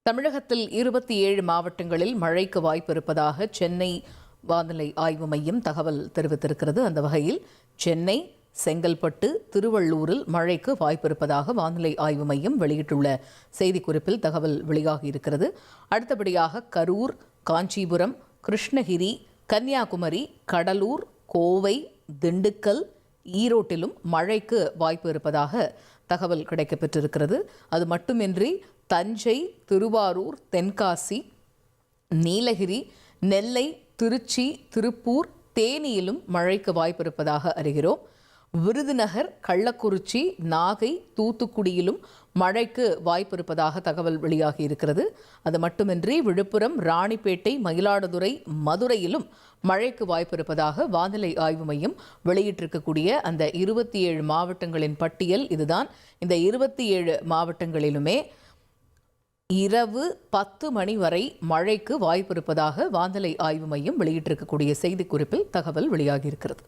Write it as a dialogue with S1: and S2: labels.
S1: தமிழகத்தில் 27 மாவட்டங்களில் மழைக்கு வாய்ப்பு இருப்பதாக சென்னை வானிலை ஆய்வு மையம் தகவல் தெரிவித்திருக்கிறது. அந்த வகையில் சென்னை, செங்கல்பட்டு, திருவள்ளூரில் மழைக்கு வாய்ப்பு இருப்பதாக வானிலை ஆய்வு மையம் வெளியிட்டுள்ள செய்திக்குறிப்பில் தகவல் வெளியாகி இருக்கிறது. அடுத்தபடியாக கரூர், காஞ்சிபுரம், கிருஷ்ணகிரி, கன்னியாகுமரி, கடலூர், கோவை, திண்டுக்கல், ஈரோட்டிலும் மழைக்கு வாய்ப்பு இருப்பதாக தகவல் கிடைக்கப்பெற்றிருக்கிறது. அது மட்டுமின்றி தஞ்சை, திருவாரூர், தென்காசி, நீலகிரி, நெல்லை, திருச்சி, திருப்பூர், தேனியிலும் மழைக்கு வாய்ப்பு இருப்பதாக அறிகிறோம். விருதுநகர், கள்ளக்குறிச்சி, நாகை, தூத்துக்குடியிலும் மழைக்கு வாய்ப்பு இருப்பதாக தகவல் வெளியாகி இருக்கிறது. அது மட்டுமின்றி விழுப்புரம், ராணிப்பேட்டை, மயிலாடுதுறை, மதுரையிலும் மழைக்கு வாய்ப்பு இருப்பதாக வானிலை ஆய்வு மையம் வெளியிட்டிருக்கக்கூடிய அந்த 27 மாவட்டங்களின் பட்டியல் இதுதான். இந்த 27 மாவட்டங்களிலுமே இரவு 10 மணி வரை மழைக்கு வாய்ப்பு இருப்பதாக வானிலை ஆய்வு மையம் வெளியிட்டிருக்கக்கூடிய செய்திக்குறிப்பில் தகவல் வெளியாகியிருக்கிறது.